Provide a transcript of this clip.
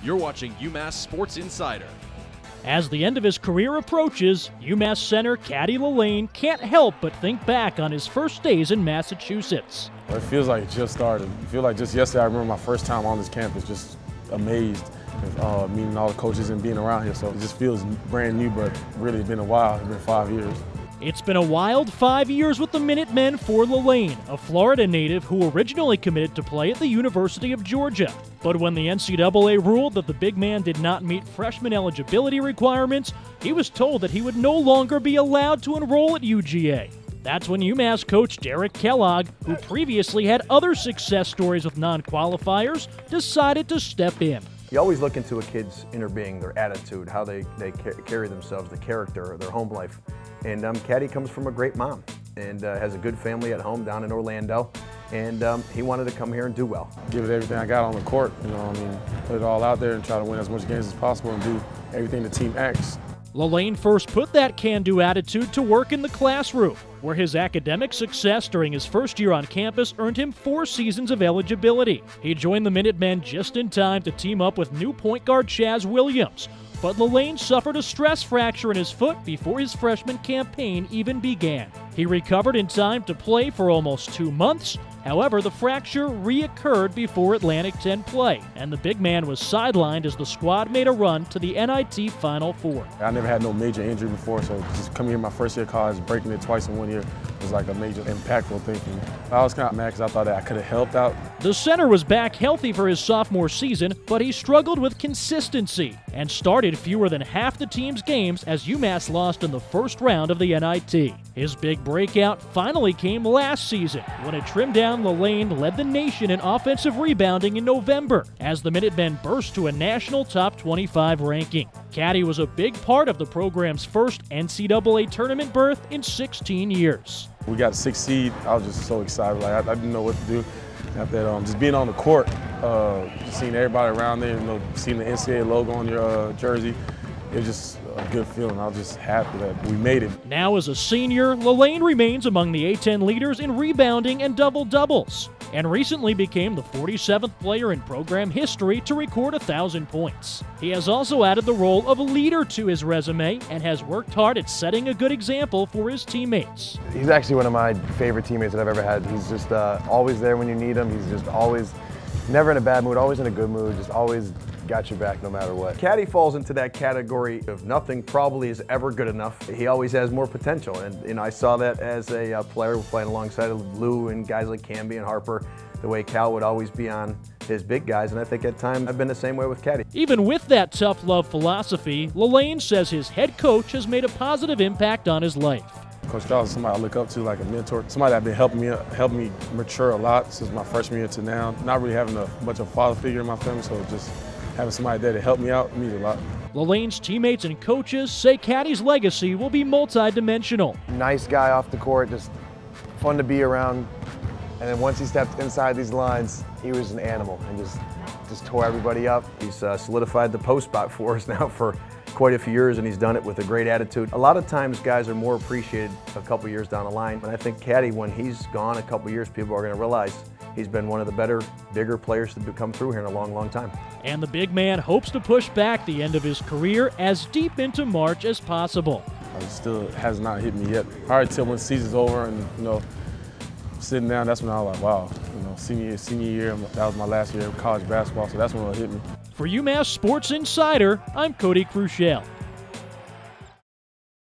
You're watching UMass Sports Insider. As the end of his career approaches, UMass center Cady Lalanne can't help but think back on his first days in Massachusetts. It feels like it just started. I feel like just yesterday I remember my first time on this campus, just amazed, meeting all the coaches and being around here. So it just feels brand new, but really it's been a while. It's been 5 years. It's been a wild 5 years with the Minutemen for Lalanne, a Florida native who originally committed to play at the University of Georgia. But when the NCAA ruled that the big man did not meet freshman eligibility requirements, he was told that he would no longer be allowed to enroll at UGA. That's when UMass coach Derek Kellogg, who previously had other success stories with non-qualifiers, decided to step in. You always look into a kid's inner being, their attitude, how they carry themselves, the character, their home life. And Cady comes from a great mom and has a good family at home down in Orlando. And he wanted to come here and do well. Give it everything I got on the court, put it all out there and try to win as much games as possible and do everything the team asks. Lalanne first put that can-do attitude to work in the classroom, where his academic success during his first year on campus earned him 4 seasons of eligibility. He joined the Minutemen just in time to team up with new point guard Chaz Williams, but Lalanne suffered a stress fracture in his foot before his freshman campaign even began. He recovered in time to play for almost 2 months. However, the fracture reoccurred before Atlantic 10 play, and the big man was sidelined as the squad made a run to the NIT Final Four. I never had no major injury before, so just coming here my first year of college, breaking it twice in 1 year was like a major impactful thing for me. I was kind of mad because I thought that I could have helped out. The center was back healthy for his sophomore season, but he struggled with consistency and started fewer than half the team's games as UMass lost in the first round of the NIT. His big breakout finally came last season when a trimmed-down Lalanne led the nation in offensive rebounding in November as the Minutemen burst to a national top 25 ranking. Cady was a big part of the program's first NCAA Tournament berth in 16 years. We got a 6th seed. I was just so excited. Like I didn't know what to do. After that, just being on the court, just seeing everybody around there, seeing the NCAA logo on your jersey, it was just a good feeling. I was just happy that we made it. Now as a senior, Lalanne remains among the A-10 leaders in rebounding and double-doubles, and recently became the 47th player in program history to record 1,000 points. He has also added the role of a leader to his resume and has worked hard at setting a good example for his teammates. He's actually one of my favorite teammates that I've ever had. He's just always there when you need him. He's just always, never in a bad mood, always in a good mood, just always got your back no matter what. Cady falls into that category of nothing probably is ever good enough. He always has more potential, and I saw that as a player playing alongside of Lou and guys like Camby and Harper, the way Cal would always be on his big guys, and I think at times I've been the same way with Cady. Even with that tough love philosophy, Lalanne says his head coach has made a positive impact on his life. Coach Strauss is somebody I look up to, like a mentor, somebody that's been helping me mature a lot since my freshman year to now. Not really having much of a father figure in my family, so just having somebody there to help me out means a lot. Lalanne's teammates and coaches say Cady's legacy will be multi-dimensional. Nice guy off the court, just fun to be around. And then once he stepped inside these lines, he was an animal and just tore everybody up. He's solidified the post spot for us now for quite a few years, and he's done it with a great attitude. A lot of times guys are more appreciated a couple years down the line, and I think Cady, when he's gone a couple years, people are going to realize he's been one of the better, bigger players to come through here in a long, long time. And the big man hopes to push back the end of his career as deep into March as possible. It still has not hit me yet. All right, till when the season's over and, sitting down, that's when I was like, wow, senior year, that was my last year of college basketball, so that's when it hit me. For UMass Sports Insider, I'm Cody Cruciel.